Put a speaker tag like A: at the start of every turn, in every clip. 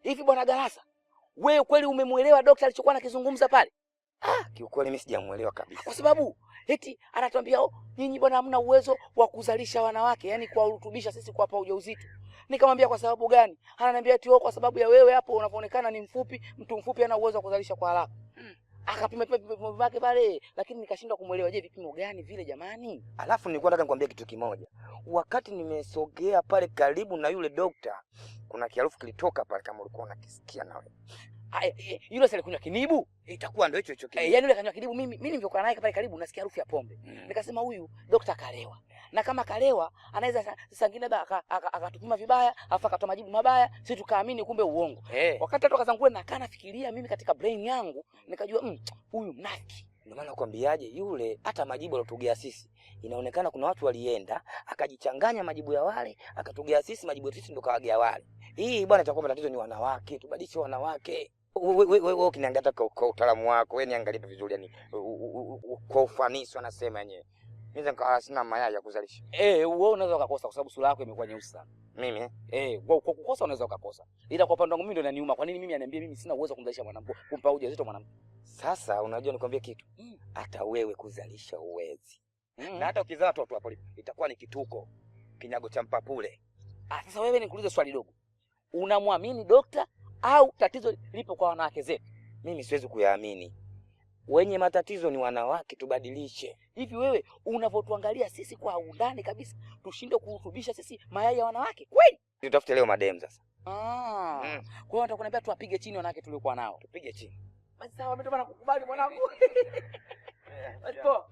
A: Hivi bwana Galasa, wewe kweli umemuelewa daktari alichokuwa anakizungumza pale?
B: Kiukweli mimi sijamuelewa kabisa.
A: Kwa sababu eti anatuambia nyinyi bwana hamna uwezo wa kuzalisha wanawake, yani kuwarutubisha sisi kuwapa ujauzito. Nikamwambia kwa sababu gani? Ananiambia eti kwa sababu ya wewe hapo unapoonekana ni mfupi, mtu mfupi hana uwezo wa kuzalisha kwa haraka. Akapima vipimo vyake pale, lakini nikashindwa kumuelewa. Je, vipimo gani vile jamani?
B: Alafu nilikuwa nataka nikwambia kitu kimoja. Wakati nimesogea pale karibu na yule dokta, kuna kiharufu kilitoka pale kama ulikuwa unakisikia nawe.
A: Yule sasa alikunywa kinibu?
B: Itakuwa ndio hicho kinibu.
A: Yaani yule kanywa kinibu, mimi nilivyokuwa naye pale karibu nasikia harufu ya pombe. Nikasema huyu dokta kalewa. Na kama kalewa anaweza sangine akatupima vibaya, afa akatoa majibu mabaya, sisi tukaamini kumbe uongo. Wakati atoka zangu nakaa nafikiria mimi katika brain yangu, nikajua huyu mnafiki.
B: Ndio maana nakwambiaje, yule hata majibu alotugea sisi inaonekana kuna watu walienda akajichanganya majibu ya wale, akatugea sisi majibu yetu sisi ndo kawagea wale. Hii bwana itakuwa tatizo ni wanawake, tubadilishe wanawake. Wewe ukiniangalia kwa utaalamu wako, wewe niangalie tu vizuri yani kwa ufanisi wanasema yenyewe. Mimi nikawa sina mayai ya kuzalisha.
A: Wewe unaweza ukakosa kwa sababu sura yako imekuwa nyeusi sana.
B: Mimi?
A: Kwa kukosa unaweza ukakosa. Ila kwa upande wangu mimi ndo inaniuma. Kwa nini mimi ananiambia mimi sina uwezo kumzalisha mwanamke, kumpa ujauzito mwanamke?
B: Sasa unajua nikwambie kitu. Hata wewe kuzalisha uwezi. Na hata ukizaa watoto hapo itakuwa ni kituko. Kinyago cha mpapule.
A: Sasa wewe nikuulize swali dogo. Unamwamini dokta au tatizo lipo kwa wanawake zetu?
B: Mimi siwezi kuyaamini. Wenye matatizo ni wanawake, tubadilishe.
A: Hivi wewe unavotuangalia sisi kwa undani kabisa, tushinde kurutubisha sisi mayai ya wanawake? Kweli?
B: Tutafute leo madem sasa.
A: Kwa hiyo nataka kuniambia tuwapige chini wanawake tuliokuwa nao.
B: Tupige chini.
A: Basi sawa, mimi nataka kukubali mwanangu. Let's go.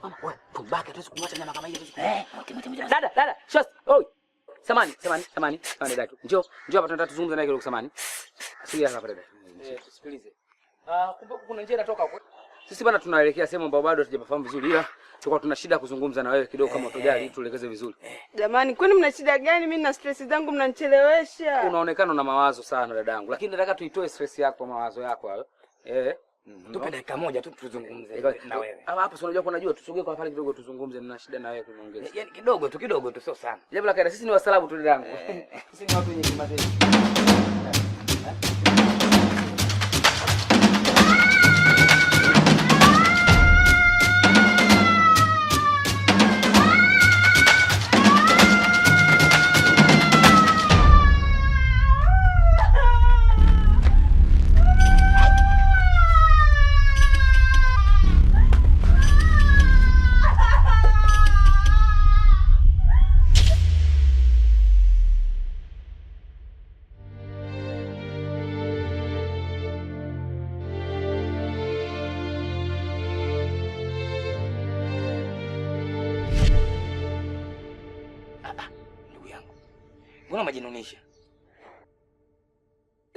A: Mama, wewe tubaki tuwezi kumwacha nyama kama hiyo. Dada, just samani dada. Njoo hapa tunataka tuzungumze naye kidogo samani. Sikia hapa dada. Tusikilize. Kumbe kuna njia inatoka huko. Sisi bana tunaelekea sehemu ambayo bado hatujafahamu vizuri ila tulikuwa tuna shida kuzungumza na wewe kidogo kama utojali tuelekeze vizuri.
C: Jamani, kwani mna shida gani? Mimi na stress zangu mnanichelewesha.
A: Unaonekana una mawazo sana dadangu, lakini nataka tuitoe stress yako mawazo yako hayo.
B: Tupe dakika moja tu tuzungumze na wewe.
A: Hapa si unajua tusogee kwa pale kidogo tuzungumze, nina shida na wewe kuniongeza.
B: Yaani kidogo tu sio sana.
A: Jambo la kaida, sisi ni wasalabu tu dadangu. Sisi ni watu wenye kimatendo.
B: Mbona unajinunisha?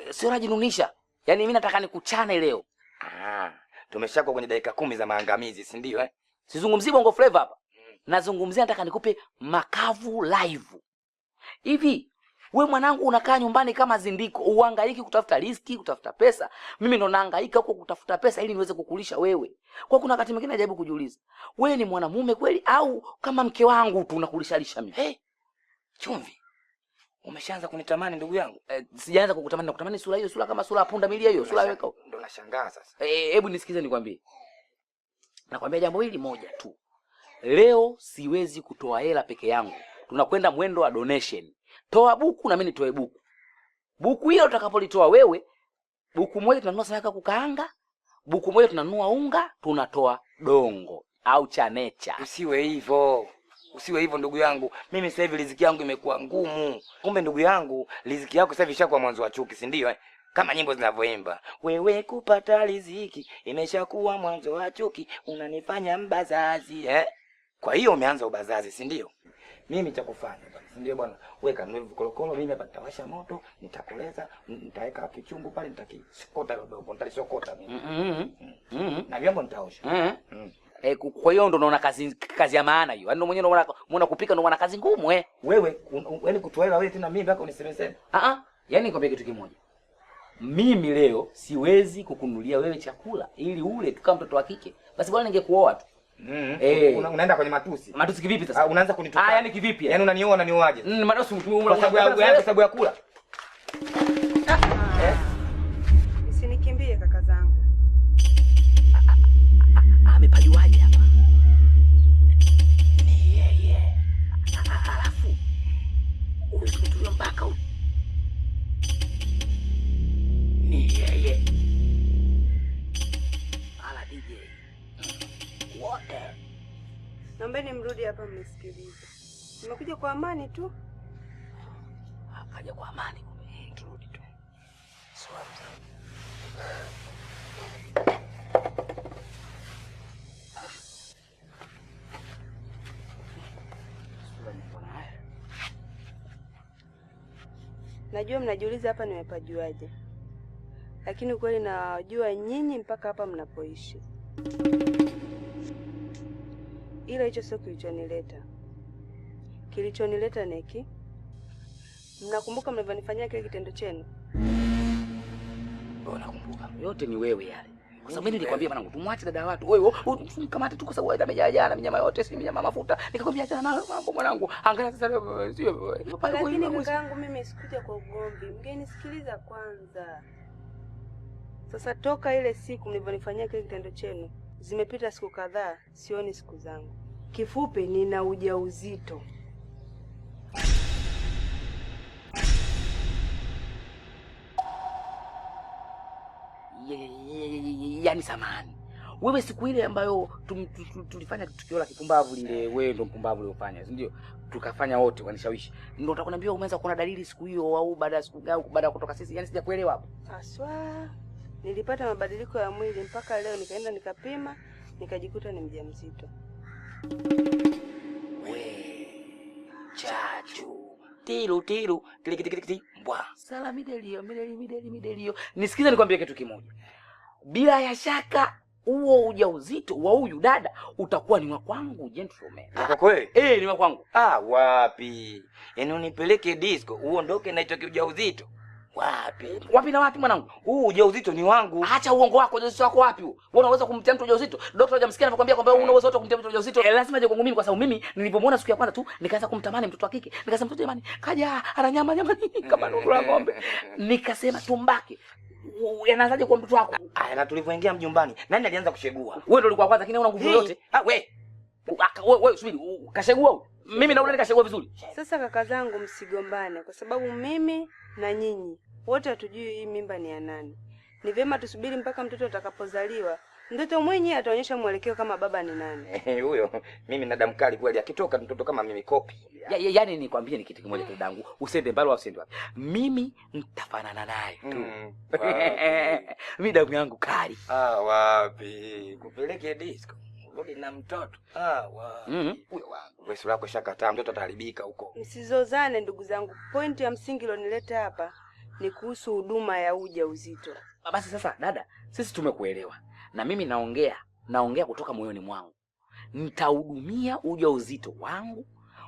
A: Sio unajinunisha. Yaani mimi nataka nikuchane leo.
B: Tumeshako kwenye dakika 10 za maangamizi, si ndio
A: Sizungumzii Bongo Flava hapa. Nazungumzia nataka nikupe makavu live. Hivi wewe mwanangu unakaa nyumbani kama zindiko, uhangaiki kutafuta riziki, kutafuta pesa. Mimi ndo nahangaika huko kutafuta pesa ili niweze kukulisha wewe. Kwa kuna wakati mwingine najaribu kujiuliza, wewe ni mwanamume kweli au kama mke wangu tu unakulisha mimi?
B: Chumvi. Umeshaanza kunitamani ndugu yangu?
A: Sijaanza kukutamani, na kutamani sura hiyo, sura kama sura ya punda milia hiyo, sura weka.
B: Ndio nashangaa sasa.
A: Hebu nisikize nikwambie. Nakwambia jambo hili moja tu. Leo siwezi kutoa hela peke yangu. Tunakwenda mwendo wa donation. Toa buku na mimi nitoe buku. Buku hilo utakapolitoa wewe, buku moja tunanunua samaki kukaanga, buku moja tunanunua unga, tunatoa dongo au chanecha.
B: Usiwe hivyo ndugu yangu. Mimi sasa hivi riziki yangu imekuwa ngumu. Kumbe ndugu yangu, riziki yako sasa hivi ishakuwa mwanzo wa chuki, si ndio Kama nyimbo zinavyoimba. Wewe kupata riziki imeshakuwa mwanzo wa chuki, unanifanya mbazazi Kwa hiyo umeanza ubazazi, si ndio? Mimi cha kufanya bwana, si ndio bwana? Weka ndio vikolokolo, mimi hapa nitawasha moto, nitakoleza, nitaweka kichungu pale, nitakisokota robo, nitalisokota mimi. Na vyombo nitaosha.
A: Kwa hiyo ndo unaona kazi ya maana hiyo. Yaani mwenyewe unaona kupika ndo unaona kazi ngumu
B: Wewe yaani kutoa wewe tena mimi mpaka unisemeseme.
A: Yaani nikwambia kitu kimoja. Mimi leo siwezi kukunulia wewe chakula ili ule tu kama mtoto wa kike. Basi bwana ningekuoa tu.
B: Unaenda kwenye matusi.
A: Matusi kivipi sasa?
B: Unaanza kunituka.
A: Yaani kivipi?
B: Yaani unanioa unanioaje?
A: Matusi
B: kwa sababu ya kula.
C: Usinikimbie kaka zangu.
A: Amepajuaje hapa? Ni yeye. Alafu usitumie mpaka ni yeye. Ala DJ. Wote.
C: Naombeni mrudi hapa mnisikilize. Nimekuja kwa amani tu.
A: Akaja kwa amani kumbe. Turudi tu. Swali.
C: Najua mnajiuliza hapa nimepajuaje. Lakini ukweli najua nyinyi mpaka hapa mnapoishi. Ila hicho sio kilichonileta. Kilichonileta neki. Mnakumbuka mlivyonifanyia kile kitendo chenu?
A: Nakumbuka. Yote ni wewe yale. Kwa sababu mimi nilikwambia mwanangu tumwache dada watu. Wewe kamata tu kwa sababu amejaa jana minyama yote, si minyama mafuta. Nikakwambia achana nayo mambo mwanangu. Angalia sasa sio.
C: Lakini kakaangu mimi sikuja kwa ugomvi. Mngenisikiliza kwanza. Sasa toka ile siku mlivyonifanyia kile kitendo chenu, zimepita siku kadhaa, sioni siku zangu. Kifupi nina ujauzito.
A: Yaani samahani. Wewe siku ile ambayo tulifanya tukio la kipumbavu lile, wewe ndo mpumbavu uliofanya, si ndio? Tukafanya wote wanishawishi. Ndio utakwambia umeanza kuona dalili siku hiyo au baada ya siku gani baada ya kutoka sisi? Yaani sijakuelewa hapo.
C: Aswa. Nilipata mabadiliko ya mwili mpaka leo nikaenda nikapima, nikajikuta ni mjamzito.
A: Chachu.
B: Tiru kili mbwa.
A: Sala midelio. Nisikize nikwambie kitu kimoja. Bila ya shaka huo ujauzito wa huyu dada utakuwa ni wa kwangu gentleman.
B: Kwa kweli?
A: Ni wa kwangu.
B: Wapi? Yaani unipeleke disco, uondoke na hicho ujauzito.
A: Wapi na wapi mwanangu?
B: Huu ujauzito ni wangu.
A: Acha uongo wako, ujauzito wako wapi huo? Wewe unaweza kumtia mtu ujauzito? Daktari hajamsikia anakuambia kwamba una uwezo wa kumtia mtu ujauzito. Lazima aje kwangu mimi kwa sababu mimi nilipomwona siku ya kwanza tu nikaanza kumtamani mtoto wa kike. Nikasema mtoto jamani, kaja ana nyama kama nuru la ng'ombe. Nikasema tumbake. Anaanzaje kwa mtoto wako?
B: Na tulivyoingia mjumbani, nani alianza kushegua?
A: Wewe ndio ulikuwa kwanza, lakini una nguvu yote. Wewe subiri, kashegua. Mimi na ule nikashegua vizuri.
C: Sasa kaka zangu msigombane kwa sababu mimi na nyinyi wote hatujui hii mimba ni ya nani. Ni vyema tusubiri mpaka mtoto atakapozaliwa. Mtoto mwenyewe ataonyesha mwelekeo kama baba ni nani.
B: Huyo mimi na damu kali kweli, akitoka mtoto kama mimi kopi.
A: Yaani nikwambie ni kitu kimoja kidangu. Usende mbali au usende wapi. Mimi nitafanana naye tu. Mimi damu yangu kali.
B: Wapi? Kupeleke disco. Rudi na mtoto. Wapi? Huyo wangu. Wewe sura yako shakataa, mtoto ataharibika huko.
C: Msizozane ndugu zangu. Pointi ya msingi ilionileta hapa ni kuhusu huduma ya ujauzito.
A: Basi sasa dada, sisi tumekuelewa. Na mimi naongea kutoka moyoni mwangu. Nitahudumia ujauzito wangu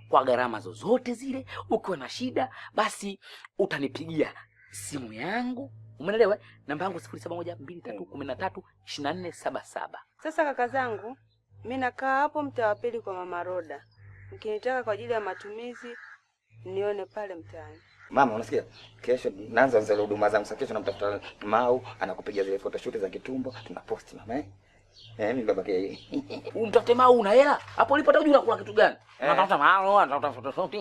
A: kwa gharama zozote zile. Ukiwa na shida basi utanipigia simu yangu. Umeelewa? Namba yangu 0712313247.
C: Sasa kaka zangu, mimi nakaa hapo mtaa wa pili kwa Mama Roda. Mkinitaka kwa ajili ya matumizi nione pale mtaani.
B: Mama, unasikia? Kesho naanza zile huduma zangu. Sasa kesho namtafuta Mau, anakupigia zile photoshoot za kitumbo, tunapost mama mimi baba yake.
A: Umtafute Mau una hela? Hapo ulipo unajua kuna kitu gani? Unatafuta Mau, unatafuta photoshoot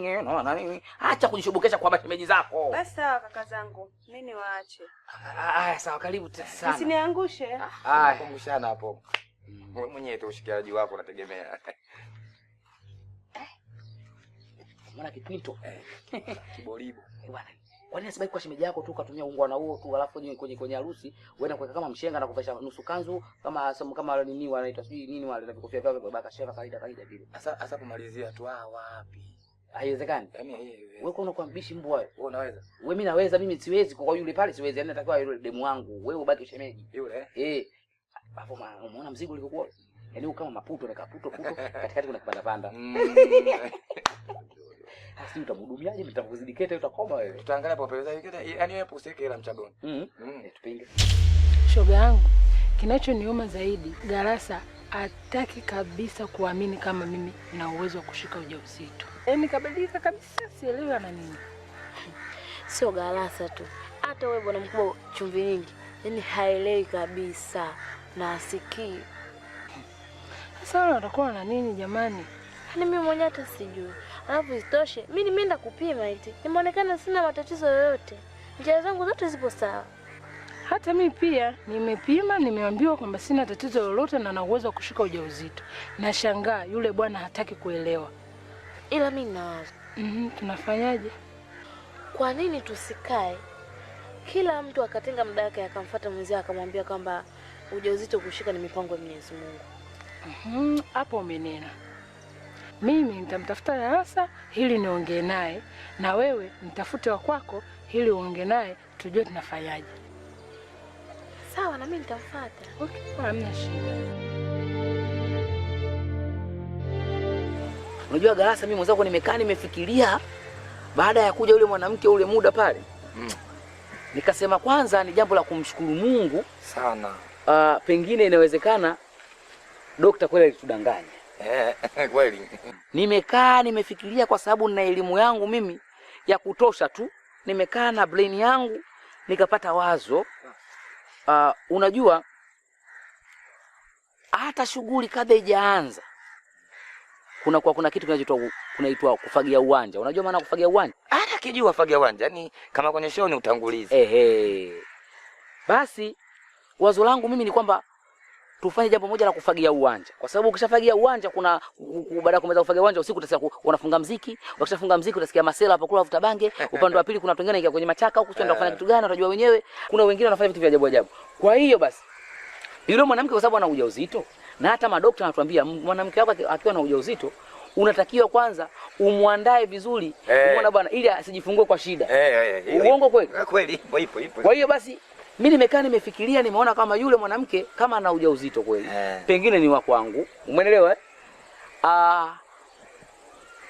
A: na nini? Acha kujishobokesha kwa bashemeji zako.
C: Basi sawa kaka zangu. Mimi niwaache.
A: Haya sawa, karibu sana.
C: Usiniangushe.
B: Haya, kumbushana hapo. Wewe mwenyewe tu ushikiaji wako unategemea.
A: Maana kipito.
B: Kibolibo.
A: Bwana. Kwani asibaki kwa shemeji yako tu ukatumia ungwana huo tu alafu kwenye harusi uenda kuweka kama mshenga na kuvesha nusu kanzu kama nini wanaitwa sijui nini wale na vikofia vyao baba sheva kawaida vile.
B: Sasa kumalizia tu wapi?
A: Haiwezekani.
B: Yaani
A: wewe unakuwa mbishi mbwa wewe.
B: Wewe unaweza?
A: Wewe mimi naweza, mimi siwezi kwa yule pale siwezi. Yaani natakiwa yule demu wangu. Wewe ubaki shemeji.
B: Yule?
A: Hapo umeona mzigo ulivyokuwa? Yaani kama maputo na kaputo katikati kuna kipanda panda. Sasa utamhudumiaje? Nitakuzidi kete utakoma wewe.
B: Tutaangalia hapo pesa yake. Yaani wewe useke hela mchagoni.
A: Tupinge.
D: Shoga yangu, kinachoniuma zaidi, Galasa hataki kabisa kuamini kama mimi na uwezo wa kushika ujauzito. Yaani kabadilika kabisa, sielewi ana nini.
E: Sio Galasa tu. Hata wewe bwana mkubwa chumvi nyingi. Yaani haelewi kabisa na asikii.
D: Sasa wao watakuwa na nini jamani?
E: Yaani mimi mwenyewe hata sijui. Alafu isitoshe, mimi nimeenda kupima eti. Nimeonekana sina matatizo yoyote. Njia zangu zote zipo sawa.
D: Hata mimi pia nimepima, nimeambiwa kwamba sina tatizo lolote na na uwezo wa kushika ujauzito. Nashangaa yule bwana hataki kuelewa.
E: Ila mimi nawaza.
D: Tunafanyaje?
E: Kwa nini tusikae? Kila mtu akatenga muda wake akamfuata mwenzie akamwambia kwamba ujauzito kushika ni mipango ya Mwenyezi Mungu.
D: Hapo umenena. Mimi nitamtafuta Galasa ili niongee naye na wewe nitafute wa kwako ili uongee naye tujue tunafanyaje.
E: Sawa, na mimi nitamfuata.
D: Okay, hamna shida.
A: Unajua Galasa, mimi mwenzako nimekaa nimefikiria baada ya kuja yule mwanamke ule muda pale. Nikasema kwanza ni jambo la kumshukuru Mungu
B: sana.
A: Pengine inawezekana dokta kweli alitudanganya.
B: Kweli.
A: Nimekaa nimefikiria kwa sababu nina elimu yangu mimi ya kutosha tu. Nimekaa na brain yangu nikapata wazo. Unajua hata shughuli kadha ijaanza kuna kitu kunaitwa kufagia uwanja. Unajua maana kufagia uwanja?
B: Hata kijua kufagia uwanja, yani kama kwenye show ni utangulizi.
A: Basi wazo langu mimi ni kwamba tufanye jambo moja la kufagia uwanja. Kwa sababu ukishafagia uwanja kuna baada ya kumaliza kufagia uwanja usiku utasikia wanafunga muziki. Wakishafunga muziki utasikia masela hapa kula wavuta bange. Upande wa pili kuna watu wengine ingia kwenye machaka huko kwenda kufanya kitu gani unajua wenyewe. Kuna wengine wanafanya vitu vya ajabu ajabu. Kwa hiyo basi yule mwanamke kwa sababu ana ujauzito na hata madokta wanatuambia mwanamke wako akiwa na ujauzito unatakiwa kwanza umuandae vizuri. Umeona bwana ili asijifungue kwa shida. Uongo kweli?
B: Kweli, ipo.
A: Kwa hiyo basi mimi nimekaa nimefikiria nimeona kama yule mwanamke kama ana ujauzito kweli. Pengine ni wa kwangu. Umeelewa?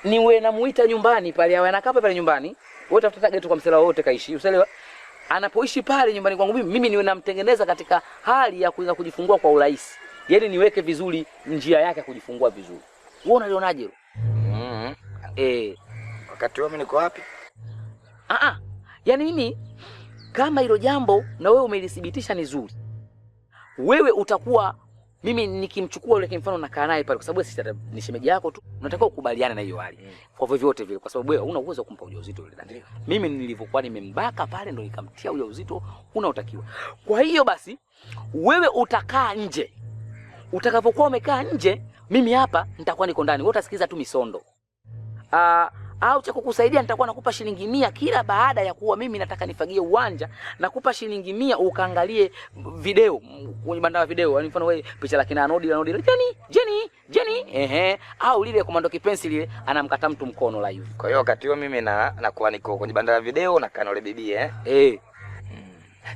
A: Niwe namuita nyumbani pale awe anakaa pale nyumbani. Wote tafuta geto kwa msela wote kaishi. Unaelewa? Anapoishi pale nyumbani kwangu mimi niwe namtengeneza katika hali ya kuanza kujifungua kwa urahisi. Yaani niweke vizuri njia yake ya kujifungua vizuri. Wewe unalionaje hilo?
B: Wakati wewe niko wapi?
A: Yaani mimi kama hilo jambo na wewe umelithibitisha ni zuri. Wewe utakuwa mimi nikimchukua yule kimfano nakaa naye pale kwa sababu sisi ni shemeji yako tu. Unatakiwa kukubaliana na hiyo hali. Kwa vyovyote vile kwa sababu wewe huna uwezo wa kumpa ujauzito yule dada. Mimi nilivyokuwa nimembaka pale ndo nikamtia ujauzito unaotakiwa. Kwa hiyo basi wewe utakaa nje. Utakapokuwa umekaa nje, mimi hapa nitakuwa niko ndani. Wewe utasikiza tu misondo. Au cha kukusaidia nitakuwa nakupa shilingi 100 kila baada ya kuwa mimi nataka nifagie uwanja, nakupa shilingi 100 ukaangalie video kwenye banda la video. Yaani mfano wewe picha la kina Anodi Jenny au lile komando kipenzi lile anamkata mtu mkono live.
B: Kwa hiyo wakati huo mimi nakuwa niko kwenye banda la video na kana yule bibi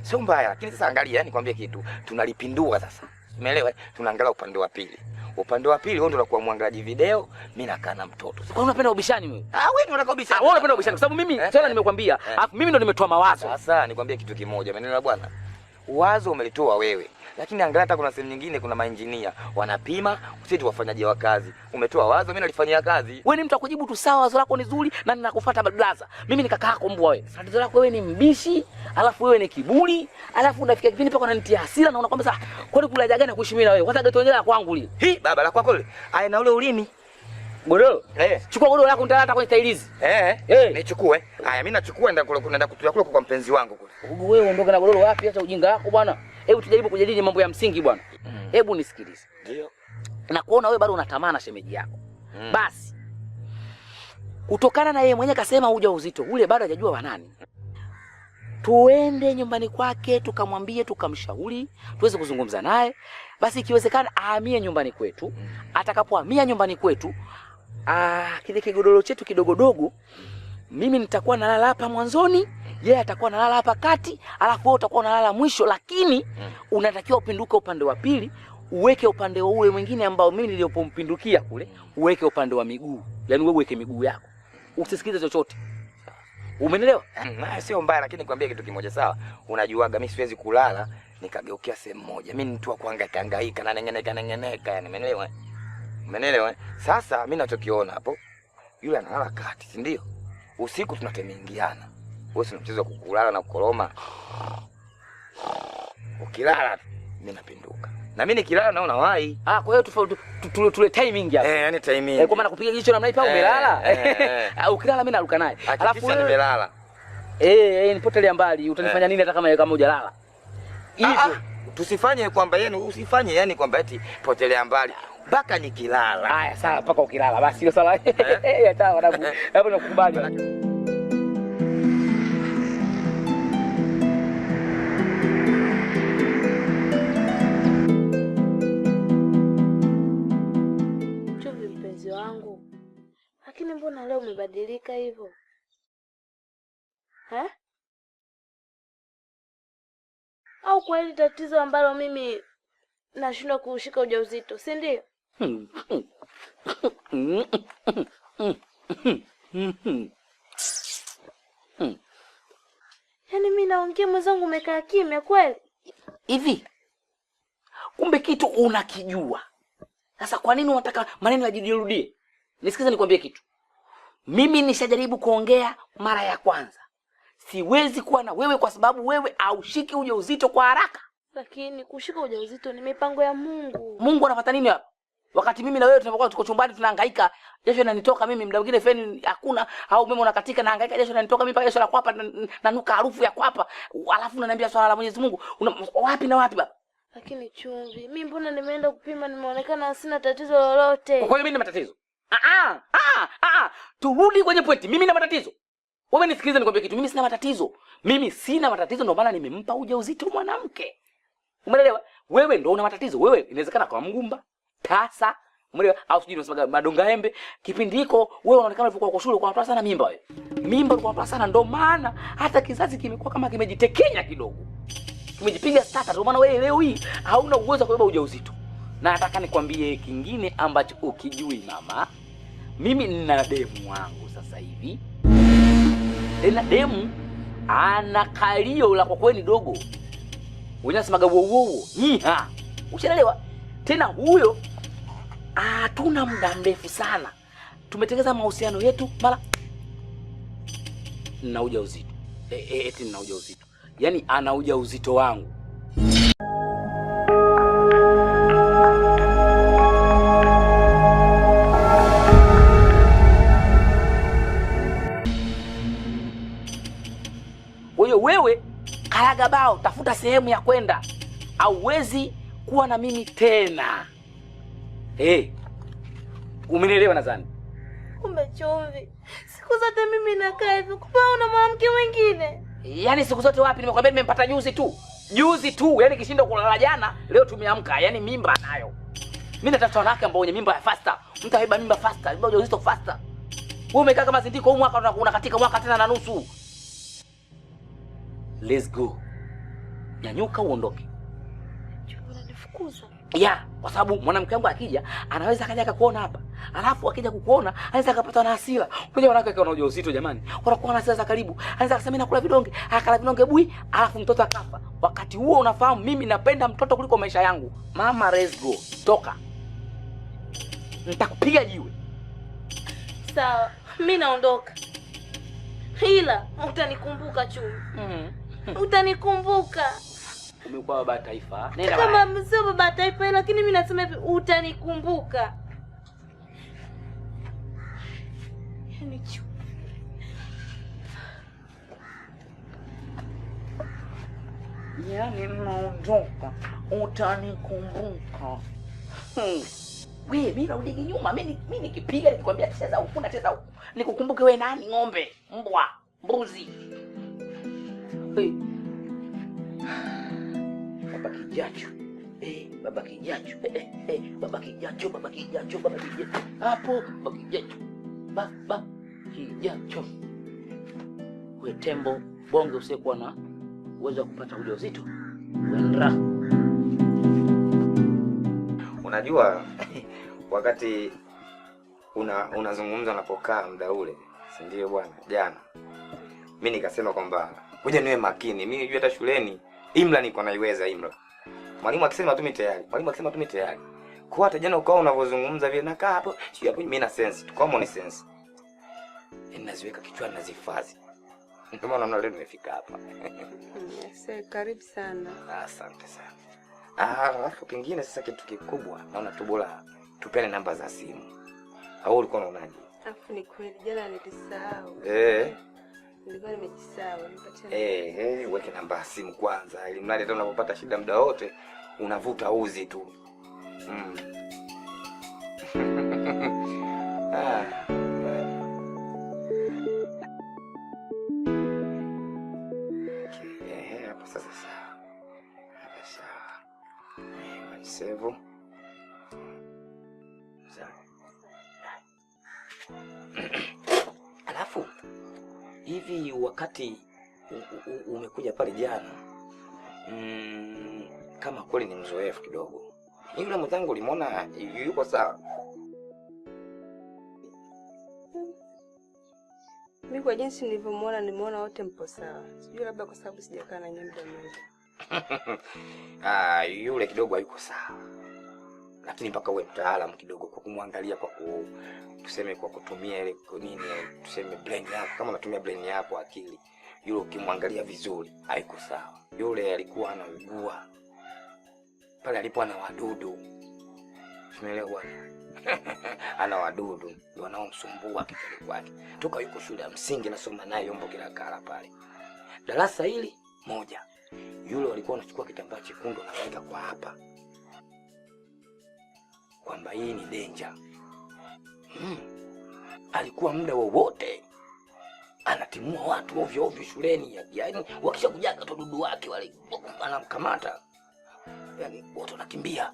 B: Sio mbaya, lakini sasa angalia nikwambie kitu. Tunalipindua sasa. Umeelewa? Tunaangalia upande wa pili. Upande wa pili wewe ndio unakuwa mwangaji video, mimi nakaa na mtoto.
A: Kwa unapenda ubishani wewe?
B: Wewe ndio unataka ubishani.
A: Wewe unapenda ubishani kwa sababu mimi tena nimekwambia, alafu mimi ndo nimetoa mawazo.
B: Sasa nikwambie kitu kimoja, umeelewa bwana? wazo umelitoa wewe. Lakini angalia hata kuna sehemu nyingine kuna mainjinia wanapima, sisi wafanyaji wa kazi. Umetoa wazo, mimi nalifanyia kazi.
A: Wewe ni mtu akujibu tu sawa, wazo lako ni zuri na ninakufuata blaza. Mimi ni kaka yako mbwa wewe. Tatizo lako wewe ni mbishi, alafu wewe ni kiburi, alafu unafikia kipindi paka unanitia hasira na unakwambia sasa kwani kula haja gani kuishi mimi na wewe? Kwanza geto la kwangu lile.
B: Baba la kwako lile. Aya na ule ulimi.
A: Godoro? Chukua godoro lako nitalata kwenye tailizi.
B: Nichukue. Haya mimi nachukua naenda kutuya kule kwa mpenzi wangu kule.
A: Wewe ondoka na godoro wapi? Acha ujinga wako bwana. Hebu tujaribu kujadili mambo ya msingi bwana. Hebu nisikilize.
B: Ndio.
A: Na kuona wewe bado unatamana shemeji yako. Basi. Kutokana na yeye mwenyewe kasema ujauzito ule bado hajajua wa nani. Tuende nyumbani kwake tukamwambie, tukamshauri, tuweze kuzungumza naye. Basi ikiwezekana ahamie nyumbani kwetu. Atakapohamia nyumbani kwetu, kile kigodoro chetu kidogodogo, mimi nitakuwa nalala hapa mwanzoni, yeye atakuwa nalala hapa kati, alafu wewe utakuwa nalala mwisho, lakini unatakiwa upinduke upande wa pili, uweke upande wa ule mwingine ambao mimi niliyopompindukia kule, uweke upande wa miguu. Yaani wewe uweke miguu yako. Usisikize chochote. Umenielewa?
B: Sio mbaya, lakini nikwambie kitu kimoja sawa. Unajuaga mimi siwezi kulala nikageukia sehemu moja. Mimi ni mtu wa kuhangaika na nengeneka, yani umeelewa? Umeelewa? Sasa mimi ninachokiona hapo, yule analala kati, si ndio? Usiku tunatemingiana. Wewe si mchezo wa kulala na kukoroma. Ukilala mimi napinduka. Na mimi nikilala naona wai.
A: Kwa hiyo tule timing hapo.
B: Yani timing.
A: Kwa maana kupiga jicho namna ipi umelala? Ukilala mimi naruka naye.
B: Alafu nimelala.
A: Nipotelea mbali. Utanifanya nini hata kama hujalala?
B: Hivyo tusifanye kwamba yenu usifanye yani kwamba eti potelea mbali mpaka nikilala.
A: Haya sawa, mpaka ukilala. Basi hiyo sala. Hata wanangu. Hapo nakukubali.
E: Wangu. Lakini mbona leo umebadilika hivyo? Au kwa hili tatizo ambalo mimi nashindwa kushika ujauzito, si ndio? Yaani mimi naongea mwenzangu umekaa kimya kweli?
A: Hivi. Kumbe kitu unakijua. Sasa kwa nini unataka maneno yajirudie? Nisikize nikwambie kitu. Mimi nishajaribu kuongea mara ya kwanza. Siwezi kuwa na wewe kwa sababu wewe haushiki ujauzito kwa haraka.
E: Lakini kushika ujauzito ni mipango ya Mungu.
A: Mungu anafuata nini hapa? Wakati mimi na wewe tunapokuwa tuko chumbani tunahangaika, jasho linanitoka mimi, muda mwingine feni hakuna au umeme unakatika na hangaika, jasho linanitoka mimi mpaka jasho la kwapa nanuka harufu ya kwapa. Alafu unaniambia swala la Mwenyezi Mungu, wapi na wapi baba?
E: Lakini chumvi, mimi mbona nimeenda kupima nimeonekana sina tatizo lolote.
A: Kwa hiyo mimi nina matatizo? Turudi kwenye pointi. Mimi nina matatizo. Wewe nisikilize nikwambie kitu. Mimi sina matatizo. Mimi sina matatizo ndio maana nimempa ujauzito mwanamke. Umeelewa? Wewe ndio una matatizo. Wewe inawezekana kwa mgumba, tasa, umeelewa? Au sijui unasema madonga embe. Kipindi hiko wewe unaonekana ulikuwa kwa shule kwa unatoa sana mimba wewe. Mimba ulikuwa unatoa sana ndio maana hata kizazi kimekuwa kama kimejitekenya kidogo. Tumejipiga starter ndio maana wewe leo hii hauna uwezo wa kubeba ujauzito. Na nataka nikwambie kingine ambacho ukijui mama. Mimi nina demu wangu sasa hivi. Tena demu ana kalio la kwa kweli dogo. Unasemaga wowo. Ushaelewa? Tena huyo hatuna muda mrefu sana. Tumetengeza mahusiano yetu mara na ujauzito. Eti nina ujauzito. Yaani ana ujauzito wangu. Wewe karaga bao, tafuta sehemu ya kwenda. Hauwezi kuwa na mimi tena. Umenielewa nadhani?
E: Kumbe chumvi. Siku zote mimi nakaa hivi kupaona mwanamke mwingine.
A: Yaani siku zote wapi? Nimekwambia nimempata juzi tu. Juzi tu, yaani kishindo kulala jana, leo tumeamka. Yaani mimba nayo. Mimi natafuta wanawake ambao wenye mimba ya faster. Mtu abeba mimba faster, abeba ujauzito faster. Wewe umekaa kama zindiko huu mwaka unakatika mwaka tena na nusu. Let's go. Nyanyuka uondoke.
E: Unanifukuza?
A: Kwa sababu mwanamke wangu akija, anaweza akaja akakuona hapa. Alafu akija kukuona, anaweza akapata na hasira. Unajua wanawake wana ujauzito jamani. Wanakuwa na hasira za karibu. Anaweza akasema mimi nakula vidonge, akala vidonge bui, alafu mtoto akafa. Wakati huo unafahamu mimi napenda mtoto kuliko maisha yangu. Mama, let's go. Toka. Nitakupiga jiwe.
E: Sawa, mimi naondoka. Ila utanikumbuka Chumi. Utanikumbuka.
A: Umekuwa baba taifa. Nenda
E: kama msio baba taifa, lakini mimi nasema hivi, utanikumbuka. Yaani Chumi.
A: Yaani naondoka. Utanikumbuka. Wewe mimi narudi nyuma. Mimi nikipiga nikikwambia cheza huku na cheza huku. Nikukumbuke wewe nani? Ng'ombe, mbwa, mbuzi. Baba kijacho. Baba kijacho. Baba kijacho, baba kijacho, baba kijacho. Hapo baba kijacho. Baba kijacho. Wewe tembo bonge usiyekuwa na uwezo wa kupata ujauzito. Wendra.
B: Unajua wakati unazungumza unapokaa muda ule, si ndio bwana? Jana mimi nikasema kwamba ngoja niwe makini. Mimi najua hata shuleni imla niko naiweza imla. Mwalimu akisema tu mimi tayari. Kwa hata jana ukao unavozungumza vile nakaa hapo, sio hapo mimi na sense. Tukao ni sense. Ninaziweka kichwani nazihifadhi. Ndio maana leo nimefika hapa.
C: Yes, karibu sana.
B: Asante sana. Alafu kingine sasa kitu kikubwa naona tu bora tupene namba za simu. Au ulikuwa unaonaje?
C: Alafu ni kweli jana nilisahau. Nilikuwa nimejisahau, nipatie.
B: Weke namba ya simu kwanza ili mradi hata unapopata shida muda wote unavuta uzi tu. Hapo sasa sawa. Sevo. Sawa. Alafu hivi wakati umekuja pale jana, kama kweli ni mzoefu kidogo, yule mwanangu ulimuona yuko sawa?
C: Mimi kwa jinsi nilivyomuona nimeona wote mpo sawa. Sijui labda kwa sababu sijakaa na nyinyi muda mrefu.
B: Yule kidogo hayuko sawa. Lakini mpaka uwe mtaalamu kidogo kwa kumwangalia, kwa tuseme kwa kutumia ile nini, tuseme brain yako, kama unatumia brain yako akili. Yule ukimwangalia vizuri hayuko sawa. Yule alikuwa anaugua. Pale alipo ana wadudu. Umeelewa bwana? Ana wadudu wanaomsumbua kichwani kwake. Toka yuko shule ya msingi nasoma naye Yombo kila kala pale. Darasa hili moja. Yule walikuwa wanachukua kitambaa chekundu na weka kwa hapa. Kwamba hii ni danger. Alikuwa muda wowote anatimua watu ovyo ovyo shuleni, yaani wakisha kujaga tu dudu wake wale anamkamata. Yaani watu wanakimbia.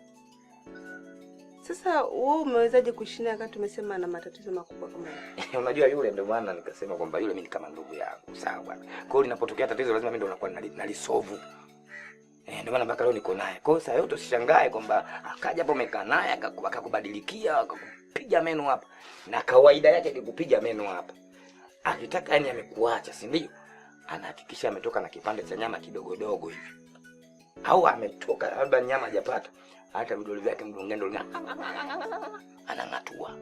C: Sasa wewe umewezaje kushinda wakati tumesema ana matatizo makubwa kama haya?
B: Unajua yule ndio maana nikasema kwamba yule mimi ni kama ndugu yangu, sawa bwana. Kwa hiyo linapotokea tatizo lazima mimi ndio nakuwa nalisolve. Ndio maana mpaka leo niko naye. Kwa hiyo sasa yote usishangae kwamba akaja hapo umekaa naye akakubadilikia akakupiga meno hapa. Na kawaida yake akikupiga meno hapa, akitaka yani amekuacha, si ndio? Anahakikisha ametoka na kipande cha nyama kidogo dogo hivi. Au ametoka labda nyama hajapata, hata vidole vyake mdongendo anang'atua.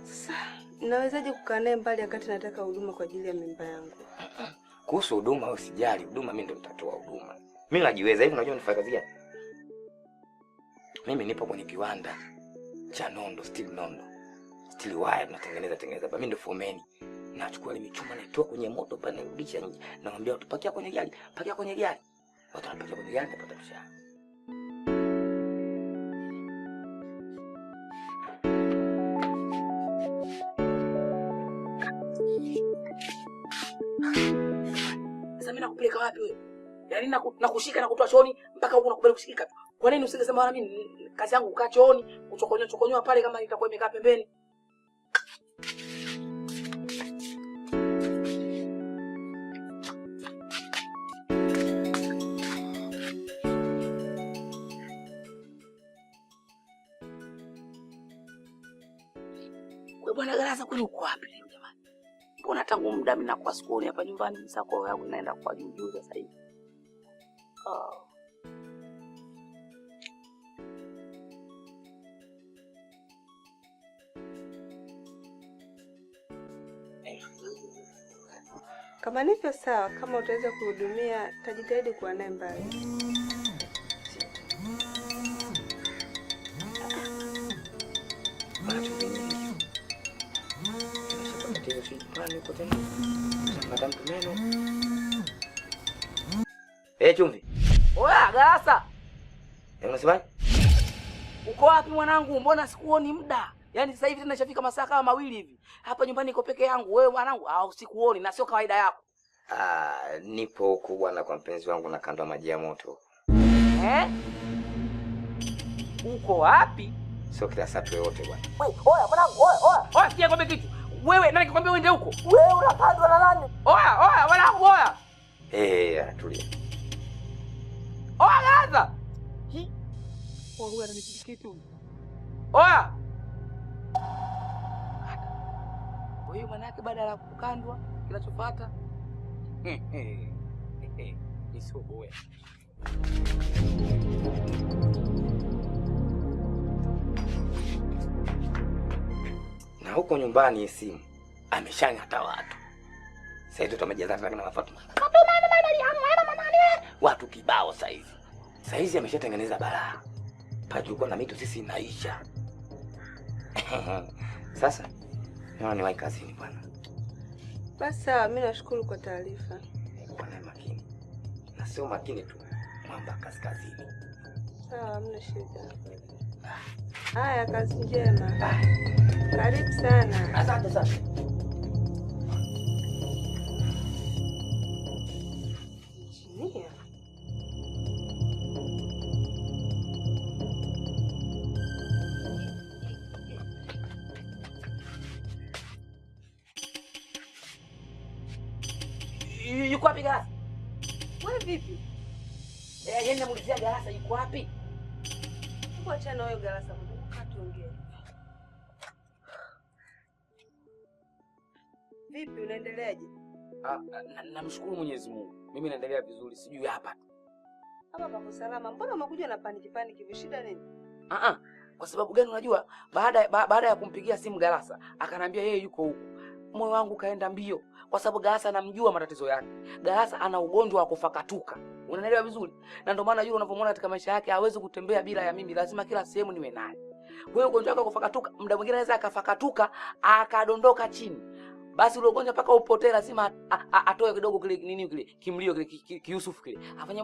C: Sasa nawezaje kukaa naye mbali wakati nataka huduma kwa ajili ya mimba yangu?
B: Kuhusu huduma usijali, huduma mimi ndo nitatoa huduma. Mimi najiweza hivi, unajua nifanya kazi gani? Mimi nipo kwenye kiwanda cha nondo, steel wire tunatengeneza. Mimi ndo foreman. Nachukua ile michuma naitoa kwenye moto pale narudisha nje. Naambia watu pakia kwenye gari. Watu wanapakia kwenye gari napata mshahara.
A: Sasa mimi nakupeleka wapi wewe? Yaani nakushika na kutoa chooni mpaka huko nakubali kushika. Kwa nini usingesema bwana mimi kazi yangu kukaa chooni, kuchokonyoa pale kama itakuwa imekaa pembeni? Wewe bwana Galasa kwani uko wapi leo jamani? Mbona tangu muda mimi nakuwa skuli hapa nyumbani msako yangu naenda kwa juu sasa hivi.
C: Kama nivyo sawa, kama utaweza kuhudumia, tajitahidi kuwa naye mbali.
B: Chumvi.
A: Oya, Galasa.
B: Unasema?
A: Uko wapi mwanangu? Mbona sikuoni muda? Yaani sasa hivi tena nishafika masaa kama 2 hivi. Hapa nyumbani niko peke yangu. Wewe mwanangu, sikuoni na sio kawaida yako.
B: Nipo huku bwana kwa mpenzi wangu na kando ya maji ya moto.
A: Uko wapi?
B: Sio kila saa yote bwana.
A: Oya mwanangu, oya. Oya sikia ngombe kitu. Wewe nani kikwambia uende huko? Wewe unakandwa na nani? Oya mwanangu, oya.
B: Tulia.
A: Oya Gaza. Huyu ananipiga kitu. Oya. Wewe manake baada ya kukandwa kinachofuata ni sio boya.
B: Na huko nyumbani simu ameshangata watu. Sasa hivi tumejaza na Fatuma. Watu kibao sasa hivi. Sasa hizi ameshatengeneza balaa. Pajuko na mito sisi inaisha. Sasa naona niwahi kazini bwana.
C: Basi sawa, mimi nashukuru kwa taarifa.
B: Bwana makini. Na sio makini tu, mwamba kaskazini.
C: Sawa, hamna shida. Haya, kazi njema. Karibu sana.
B: Asante sana.
C: Injinia.
A: Yuko wapi Galasa?
C: Wewe vipi?
A: Yeye namuulizia Galasa yuko wapi?
C: Hebu achana huyo Galasa, mbona tuongee. Vipi unaendeleaje?
A: Namshukuru Mwenyezi Mungu. Mimi naendelea vizuri, sijui hapa tu.
C: Hapa pako salama. Mbona umekuja na paniki hivi? Shida nini?
A: Kwa sababu gani unajua? Baada ya kumpigia simu Galasa, akanambia yeye yuko huko. Moyo wangu kaenda mbio kwa sababu Galasa anamjua matatizo yake. Galasa ana ugonjwa wa kufakatuka. Unaelewa vizuri? Na ndio maana yule unapomwona katika maisha yake hawezi kutembea bila ya mimi, lazima kila sehemu niwe naye. Kwa hiyo ugonjwa wake wa kufakatuka, muda mwingine anaweza akafakatuka akadondoka chini. Basi ule ugonjwa mpaka upotee lazima atoe kidogo kile nini kile kimlio kile Kiyusuf kile. Afanye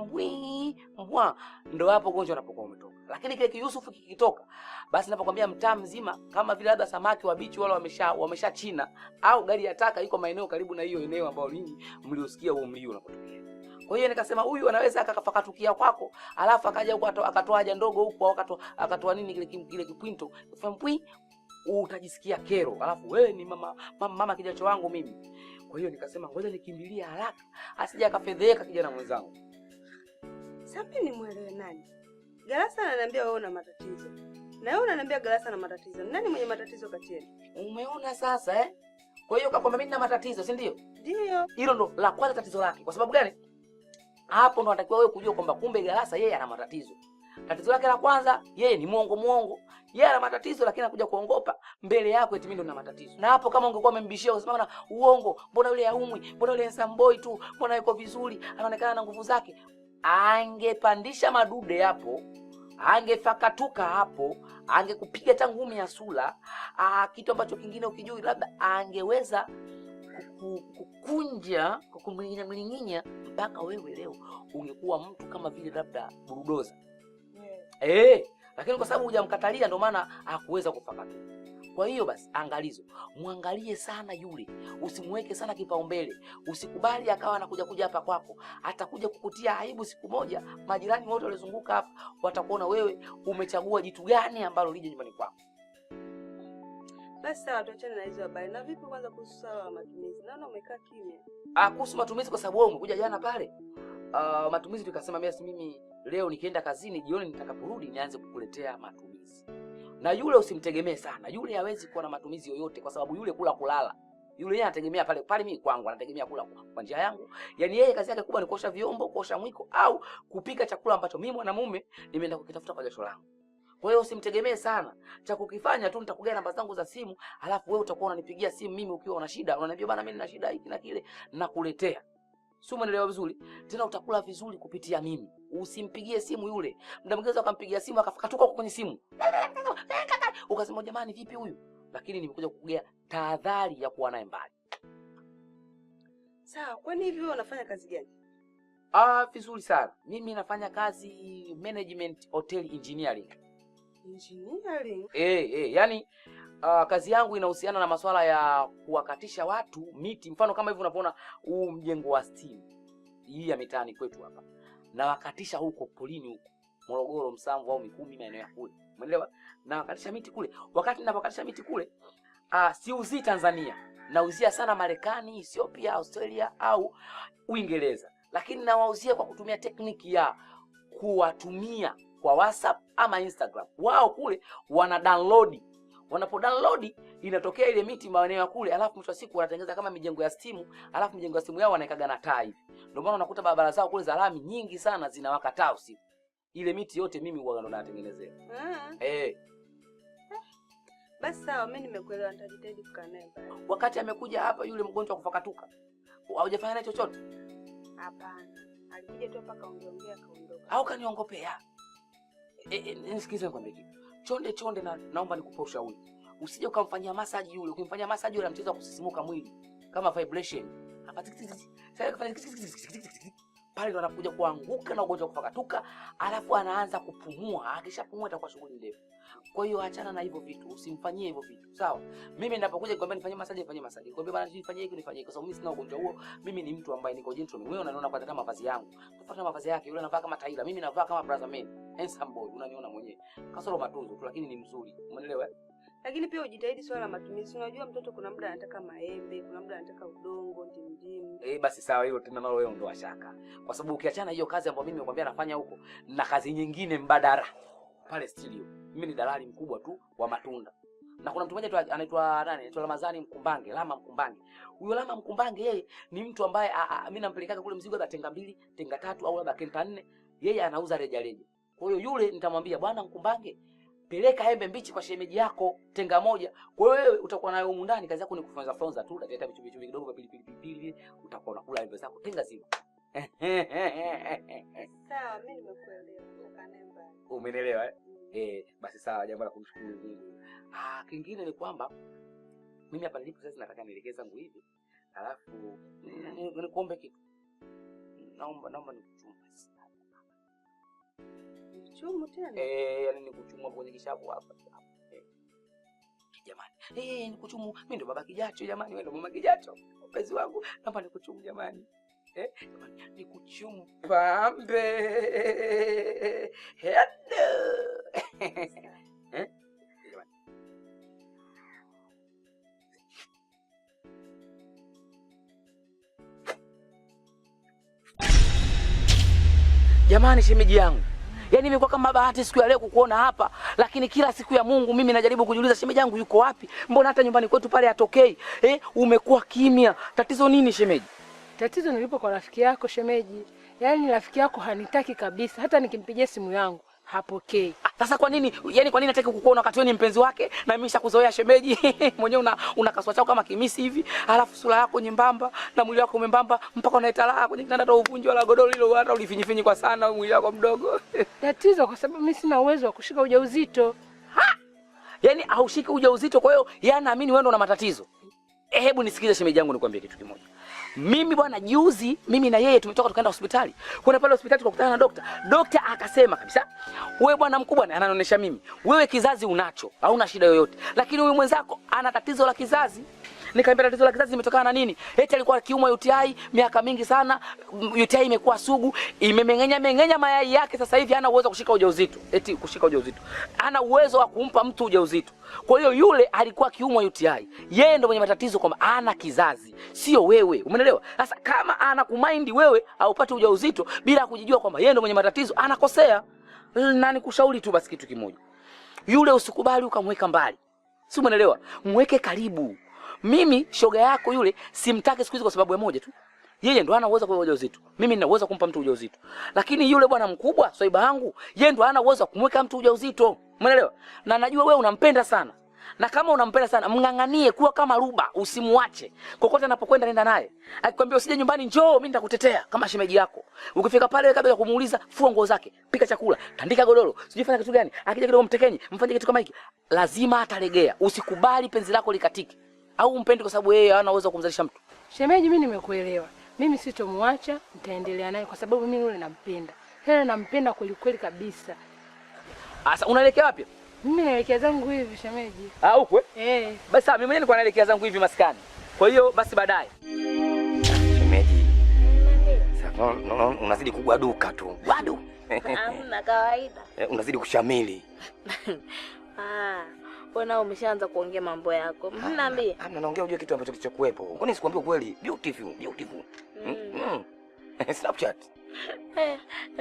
A: mbwa ndio hapo ugonjwa unapokuwa umetoka. Lakini kile Kiyusuf kikitoka, basi ninapokuambia mtaa mzima kama vile labda samaki wa bichi wale wamesha china au gari ya taka iko maeneo karibu na hiyo eneo ambao ninyi mliosikia huo mlio unapotokea. Kwa hiyo nikasema huyu anaweza akafakatukia kwako, alafu akaja huko akatoa haja ndogo huko au akatoa nini kile kipwinto. Mpwi utajisikia kero. Alafu wewe ni mama kijacho wangu mimi. Kwa hiyo nikasema ngoja nikimbilie haraka asije akafedheka kijana mwenzangu.
C: Sasa mimi nimuelewe nani? Galasa ananiambia wewe una matatizo. Na wewe unaniambia Galasa ana matatizo. Nani mwenye matatizo kati yenu?
A: Umeona sasa Kwa hiyo kwamba mimi nina matatizo, si ndio?
C: Ndio.
A: Hilo ndo la kwanza tatizo lake. Kwa sababu gani? Hapo ndo anatakiwa wewe kujua kwamba kumbe Galasa yeye ana matatizo. Tatizo lake la kwanza, yeye ni muongo. Yeye ana matatizo lakini anakuja kuongopa mbele yako eti mimi ndo nina matatizo. Na hapo kama ungekuwa umembishia usema na uongo, mbona yule haumwi, mbona yule handsome boy tu, mbona yuko vizuri, anaonekana na nguvu zake, angepandisha madude hapo, angefakatuka hapo, angekupiga hata ngumi ya sula, kitu ambacho kingine ukijui labda angeweza kukunja, kukumlinginya mpaka wewe leo ungekuwa mtu kama vile labda burudoza. Lakini kwa sababu hujamkatalia ndio maana hakuweza kufakatuka. Kwa hiyo basi angalizo, muangalie sana yule, usimweke sana kipaumbele, usikubali akawa anakuja hapa kwako, atakuja kukutia aibu siku moja. Majirani wote walizunguka hapa watakuona wewe umechagua jitu gani ambalo lije nyumbani kwako.
C: Basi sawa, tuachane na hizo habari. Na vipi kwanza kuhusu swala la matumizi? Naona umekaa kimya.
A: Kuhusu matumizi kwa sababu wewe umekuja jana pale. Matumizi tukasema mimi leo nikienda kazini jioni nitakaporudi nianze kukuletea matumizi. Na yule usimtegemee sana. Yule hawezi kuwa na matumizi yoyote kwa sababu yule kula kulala. Yule yeye anategemea pale mimi kwangu, anategemea kula kwa njia yangu. Yaani yeye kazi yake kubwa ni kuosha vyombo, kuosha mwiko au kupika chakula ambacho mimi mwanamume nimeenda kukitafuta kwa jasho langu. Kwa hiyo usimtegemee sana. Cha kukifanya tu nitakugea namba zangu za simu, alafu wewe utakuwa unanipigia simu mimi ukiwa una shida. Unaniambia bwana mimi nina shida hiki na kile, nakuletea. Sio, umeelewa vizuri? Tena utakula vizuri kupitia mimi. Usimpigie simu yule. Muda mwingine akampigia simu akafakatuka kwenye simu. Ukasema jamani vipi huyu? Lakini nimekuja kukugea tahadhari ya kuwa naye mbali.
C: Sawa, kwani hivi wewe unafanya kazi gani?
A: Vizuri sana. Mimi nafanya kazi management hotel engineering.
C: Engineering?
A: Yani kazi yangu inahusiana na masuala ya kuwakatisha watu miti. Mfano kama hivi unapoona huu mjengo wa steam hii ya mitaani kwetu hapa. Na wakatisha huko polini huko. Morogoro, Msamvu au Mikumi maeneo ya kule. Umeelewa? Na wakatisha miti kule. Wakati ninapakatisha miti kule, siuzi Tanzania. Nauzia sana Marekani, Ethiopia, Australia au Uingereza. Lakini nawauzia kwa kutumia tekniki ya kuwatumia kwa WhatsApp ama Instagram. Wao kule wana download. Wanapo download inatokea ile miti maeneo ya kule, alafu mwisho wa siku wanatengeneza kama mijengo ya stimu, alafu mijengo ya stimu yao wanaikaga na taa hivi. Ndio maana unakuta barabara zao kule za lami nyingi sana zinawaka taa usiku. Ile miti yote mimi huwa ndo natengenezea.
C: Basi sawa, mimi nimekuelewa, nitajitahidi kukaa naye.
A: Wakati amekuja hapa yule mgonjwa kufakatuka, haujafanya naye chochote?
C: Hapana. Alikuja tu hapa kaongea kaondoka.
A: Au kaniongopea. Nisikize nikwambie kitu. Chonde naomba nikupe ushauri. Usije ukamfanyia massage yule. Ukimfanyia massage yule anacheza kusisimuka mwili kama vibration. Pale ndo anakuja kuanguka na ugonjwa kufakatuka, alafu anaanza kupumua. Akishapumua itakuwa shughuli ndefu. Kwa hiyo achana na hivyo vitu, usimfanyie hivyo vitu. Sawa? Mimi ninapokuja nikwambia nifanyie massage, nifanyie massage. Nikwambia bwana nifanyie hiki, nifanyie kwa sababu mimi sina ugonjwa huo. Mimi ni mtu ambaye niko gentleman. Wewe unaniona kwa hata mavazi yangu. Tofauti mavazi yake, yule anavaa kama taila, mimi navaa kama brother man. Handsome boy, unaniona mwenyewe. Kasoro matunzo tu lakini ni mzuri. Umeelewa?
C: Lakini pia ujitahidi swala la matumizi. Unajua mtoto kuna muda anataka maembe, kuna muda anataka udongo, ndimdimu.
A: Basi sawa, hilo tena nalo wewe ondoa shaka. Kwa sababu ukiachana hiyo kazi ambayo mimi nimekwambia nafanya huko na kazi nyingine mbadala pale studio. Mimi ni dalali mkubwa tu wa matunda. Na kuna mtu mmoja tu anaitwa nani? Anaitwa Ramazani Mkumbange, Lama Mkumbange. Huyo Lama Mkumbange yeye ni mtu ambaye mimi nampelekaka kule mzigo labda tenga 2, tenga 3 au labda kenta 4. Yeye anauza reja reja. Kwa hiyo yule nitamwambia bwana Mkumbange, peleka embe mbichi kwa shemeji yako tenga 1. Kwa hiyo wewe utakuwa nayo humu ndani, kazi yako ni kufonza fonza tu, utaleta vichumbi kidogo vya pilipili, utakuwa unakula embe zako tenga zima.
C: Sawa, mimi nimekuelewa. Nikanemba.
A: Umeelewa basi sawa, jambo la kumshukuru Mungu. Kingine ni kwamba mimi hapa nilipo sasa nataka nielekeze zangu hivi. Alafu nikuombe kitu. Naomba nikuchumba.
C: Chumu tena?
A: Yani nikuchumwa kwenye kishavu hapa. Jamani. Nikuchumu. Mimi ndo baba Kijacho jamani, wewe ndo mama Kijacho. Mpenzi wangu, naomba nikuchumu jamani. Jamani, nikuchumu pambe. Hello. Jamani shemeji yangu. Yaani imekuwa kama bahati siku ya leo kukuona hapa, lakini kila siku ya Mungu mimi najaribu kujiuliza shemeji yangu yuko wapi? Mbona hata nyumbani kwetu pale hatokei? Umekuwa kimya. Tatizo nini shemeji?
D: Tatizo nilipo kwa rafiki yako shemeji. Yaani rafiki yako hanitaki kabisa. Hata nikimpigia simu yangu hapokei.
A: Sasa kwa nini? Yaani kwa nini nataka kukuona wakati wewe ni mpenzi wake na mimi nishakuzoea shemeji? Mwenyewe una kaswa chako kama kimisi hivi, alafu sura yako nyembamba na mwili wako mwembamba mpaka unaitala kwenye kitanda hata uvunjwa la godoro hilo hata ulifinyifinyi kwa sana mwili wako mdogo.
D: Tatizo kwa sababu mimi sina uwezo wa kushika ujauzito.
A: Yaani haushiki ujauzito, kwa hiyo yeye naamini wewe ndo una matatizo. Hebu nisikize shemeji yangu nikwambie kitu kimoja. Mimi bwana juzi mimi na yeye tumetoka tukaenda hospitali. Kuna pale hospitali tukakutana na dokta. Dokta akasema kabisa, wewe bwana mkubwa na ananionyesha mimi, wewe kizazi unacho, hauna shida yoyote. Lakini huyu mwenzako ana tatizo la kizazi. Nikamwambia tatizo la kizazi limetokana na nini? Eti alikuwa kiumwa UTI miaka mingi sana, UTI imekuwa sugu, imemengenya mayai yake, sasa hivi hana uwezo kushika ujauzito. Eti kushika ujauzito. Hana uwezo wa kumpa mtu ujauzito. Kwa hiyo yule alikuwa kiumwa UTI. Yeye ndio mwenye matatizo kwamba ana kizazi, sio wewe. Umeelewa? Sasa kama anakumind wewe haupati ujauzito bila kujijua kwamba yeye ndio mwenye matatizo, anakosea. Na nikushauri tu basi kitu kimoja. Yule usikubali ukamweka mbali. Si umeelewa? Mweke karibu. Mimi shoga yako yule simtaki siku hizi kwa sababu moja tu. Yeye ndo hana uwezo kwa ujauzito. Mimi nina uwezo kumpa mtu ujauzito. Lakini yule bwana mkubwa, swaiba yangu, yeye ndo hana uwezo kumweka mtu ujauzito. Umeelewa? Na najua wewe unampenda sana. Na kama unampenda sana, mnganganie kuwa kama ruba, usimuache. Kokote anapokwenda nenda naye. Akikwambia usije nyumbani njoo, mimi nitakutetea kama shemeji yako. Ukifika pale kabla ya kumuuliza, fua nguo zake, pika chakula, tandika godoro, sijifanya kitu gani. Akija kidogo mtekenye, mfanye kitu kama hiki. Lazima atalegea. Usikubali penzi lako likatike. Au umpendi kwa sababu yeye hana uwezo kumzalisha mtu.
D: Shemeji, mimi nimekuelewa. Mimi sitomwacha, nitaendelea naye kwa sababu mimi yule nampenda. Tena nampenda kweli kweli kabisa.
A: Sasa unaelekea wapi?
D: Mimi naelekea zangu hivi shemeji.
A: Huko?
D: Basi
A: mimi mwenyewe nilikuwa naelekea zangu hivi maskani. Kwa hiyo basi baadaye.
B: Shemeji. Sasa unazidi kugwaduka tu. Gwadu.
E: Hamna kawaida.
B: Unazidi kushamili.
E: Mbona umeshaanza kuongea mambo yako? Niambie.
B: Naongea ujue kitu ambacho kilichokuepo. Kwani sikwambia kweli? Beautiful. Snapchat.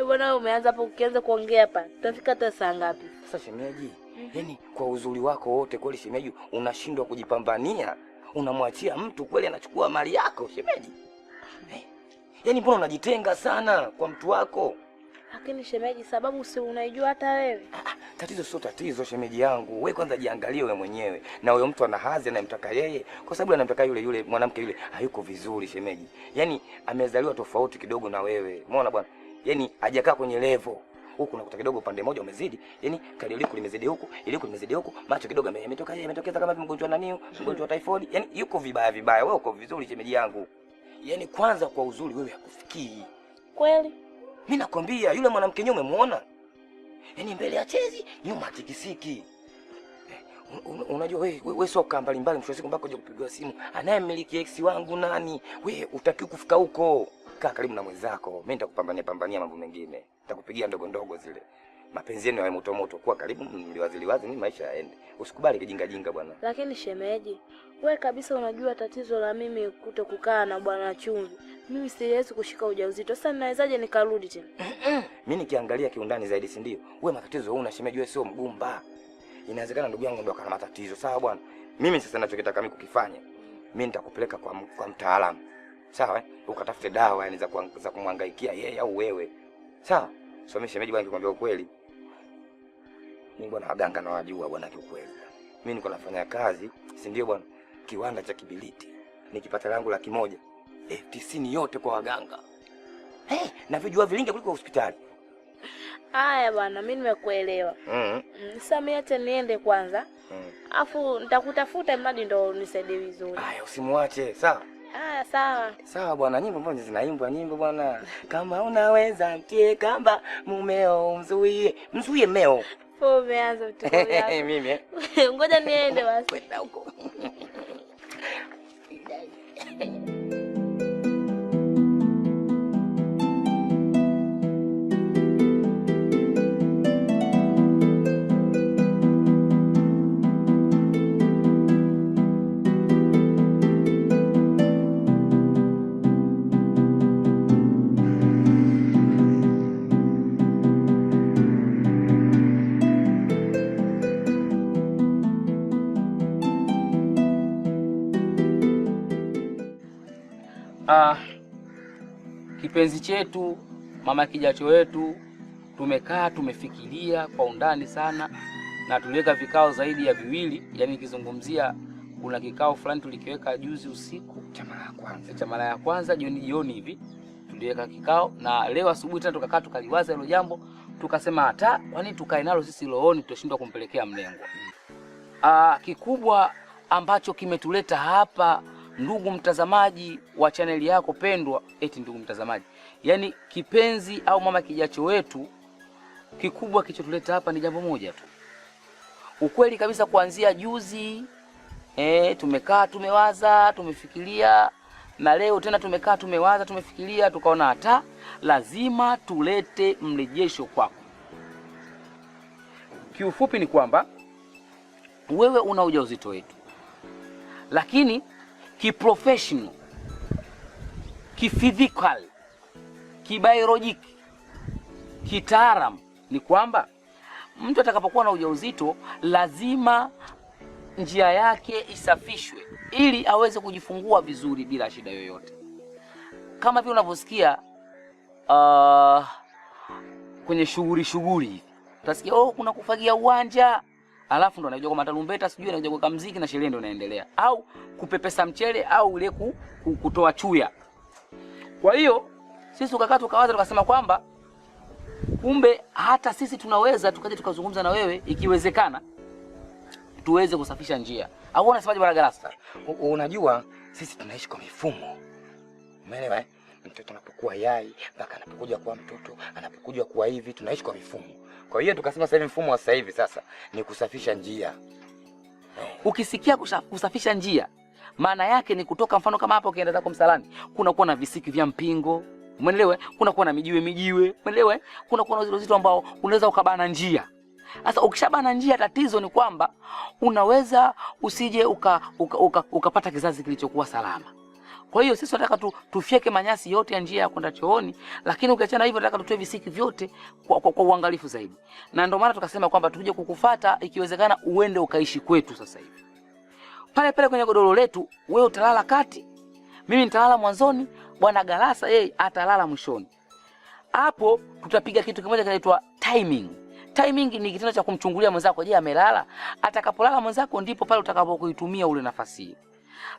E: Bwana umeanza hapo ukianza kuongea hapa. Tutafika hata saa ngapi?
B: Sasa shemeji, yani kwa uzuri wako wote kweli shemeji unashindwa kujipambania, unamwachia mtu kweli anachukua mali yako shemeji. Yani mbona unajitenga sana kwa mtu wako?
E: Lakini shemeji, sababu si unaijua hata wewe.
B: Tatizo sio tatizo shemeji yangu. Wewe kwanza jiangalie wewe mwenyewe. Na huyo mtu ana hadhi anayemtaka yeye, kwa sababu anamtaka yule mwanamke yule hayuko vizuri shemeji. Yani amezaliwa tofauti kidogo na wewe. Umeona bwana? Yani hajakaa kwenye level. Huku unakuta kidogo upande mmoja umezidi. Yani kaliliko limezidi huku, iliko limezidi huku, macho kidogo yametokeza kama mgonjwa nani, mgonjwa wa typhoid. Yani yuko vibaya. Wewe uko vizuri shemeji yangu. Yani kwanza kwa uzuri wewe hakufikii.
E: Kweli?
B: Mimi nakwambia yule mwanamke nyume umemuona? Yaani mbele ya chezi, nyuma tikisiki. Unajua wewe soka mbalimbali mwisho siku mpaka uje kupigwa simu. Anayemiliki ex wangu nani? Wewe utaki kufika huko. Kaa karibu na mwenzako. Mimi nitakupambania mambo mengine. Nitakupigia ndogo zile. Mapenzi yenu yawe moto. Kuwa karibu mliwazi mimi maisha yaende. Usikubali kijinga bwana.
E: Lakini shemeji, wewe kabisa unajua tatizo la mimi kutokukaa na bwana Chumvi. Mimi siwezi kushika ujauzito. Sasa ninawezaje nikarudi tena?
B: Mimi nikiangalia kiundani zaidi si ndio? Wewe matatizo huna shemeji, wewe sio mgumba. Inawezekana ndugu yangu ndo kana matatizo. Sawa bwana. Mimi sasa ninachokitaka mimi kukifanya. Mimi nitakupeleka kwa mtaalamu. Sawa ukatafute dawa yani za kumhangaikia yeye au wewe. Sawa? So mimi shemeji bwana nikwambia ukweli. Mimi bwana waganga na wajua bwana kiukweli. Mimi niko nafanya kazi, si ndio bwana? Kiwanda cha kibiliti. Nikipata langu 100,000. 90 yote kwa waganga. Na vijua vilinge kuliko hospitali.
E: Haya bwana, mimi nimekuelewa. Sasa mimi acha niende kwanza. Afu nitakutafuta mradi ndo unisaidie vizuri. Haya
B: usimuache, sawa?
E: Haya sawa.
B: Sawa bwana, nyimbo mbona zinaimbwa bwana? Kama unaweza mtie kamba mumeo mzuie meo.
E: Umeanza utiko yako.
B: Mimi.
E: Ngoja niende basi.
B: Kwenda huko.
A: Kipenzi chetu, mama kijacho wetu, tumekaa tumefikiria kwa undani sana na tuliweka vikao zaidi ya 2, yani nikizungumzia kuna kikao fulani tulikiweka juzi usiku cha mara ya kwanza jioni hivi tuliweka kikao, na leo asubuhi tena tukakaa tukaliwaza hilo jambo, tukasema hata kwani tukae nalo sisi rohoni tutashindwa kumpelekea mlengo. Kikubwa ambacho kimetuleta hapa ndugu mtazamaji wa chaneli yako pendwa, ndugu mtazamaji, yani kipenzi au mama kijacho wetu, kikubwa kichotuleta hapa ni jambo moja tu. Ukweli kabisa kuanzia juzi tumekaa tumewaza, tumefikiria, na leo tena tumekaa tumewaza, tumefikiria, tukaona hata lazima tulete mrejesho kwako. Kiufupi ni kwamba wewe una ujauzito wetu, lakini kiprofessional, kiphysical, kibiologic, kitaalam ni kwamba mtu atakapokuwa na ujauzito lazima njia yake isafishwe ili aweze kujifungua vizuri bila shida yoyote. Kama vile unavyosikia kwenye shughuli hivi. Utasikia kuna kufagia uwanja, alafu ndo anajua kwa matarumbeta, sijui anajua kwa muziki na sherehe ndo inaendelea. Au kupepesa mchele au ile kutoa chuya. Kwa hiyo sisi tukawaza tukasema kwamba kumbe hata sisi tunaweza tukaje tukazungumza na wewe ikiwezekana tuweze kusafisha njia. Au unasemaje bwana Galasa?
B: Unajua sisi tunaishi kwa mifumo. Umeelewa? Mtoto anapokuwa yai mpaka anapokuja kuwa mtoto, anapokuja kuwa hivi, tunaishi kwa mifumo. Kwa hiyo tukasema sasa hivi mfumo wa sasa hivi sasa ni kusafisha njia.
A: Ukisikia kusafisha njia, maana yake ni kutoka mfano kama hapo ukienda zako msalani, kuna kuwa na visiki vya mpingo, umeelewa? Kuna kuwa na mijiwe, umeelewa? Kuna kuwa na zile zito ambao unaweza ukabana njia. Sasa ukishabana njia, tatizo ni kwamba unaweza usije ukapata kizazi kilichokuwa salama. Kwa hiyo sisi tunataka tufyeke manyasi yote ya njia ya kwenda chooni, lakini ukiachana hivyo tunataka tutoe visiki vyote kwa uangalifu zaidi. Na ndio maana tukasema kwamba tuje kukufuata ikiwezekana uende ukaishi kwetu sasa hivi. Pale pale kwenye godoro letu, wewe utalala kati, mimi nitalala mwanzoni, bwana Galasa yeye atalala mwishoni. Hapo tutapiga kitu kimoja kinaitwa timing. Timing ni kitendo cha kumchungulia mwenzako, je, amelala? Atakapolala mwenzako ndipo pale utakapokuitumia ule nafasi.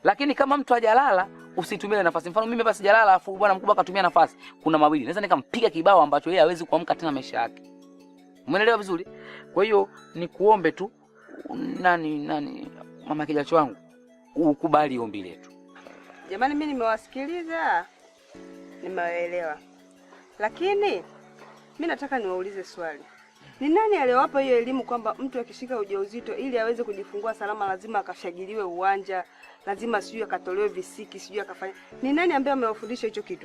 A: Lakini kama mtu hajalala, usitumie nafasi. Mfano mimi basi sijalala afu bwana mkubwa akatumia nafasi. Kuna mawili. Naweza nikampiga kibao ambacho yeye hawezi kuamka tena maisha yake. Umeelewa vizuri? Kwa hiyo nikuombe tu nani mama kijacho wangu ukubali ombi letu.
C: Jamani, mimi nimewasikiliza. Nimewaelewa. Lakini mimi nataka niwaulize swali. Ni nani aliyowapa hiyo elimu kwamba mtu akishika ujauzito ili aweze kujifungua salama lazima akafyagiliwe uwanja, lazima sijui akatolewe visiki, sijui akafanya. Ni nani ambaye amewafundisha hicho kitu?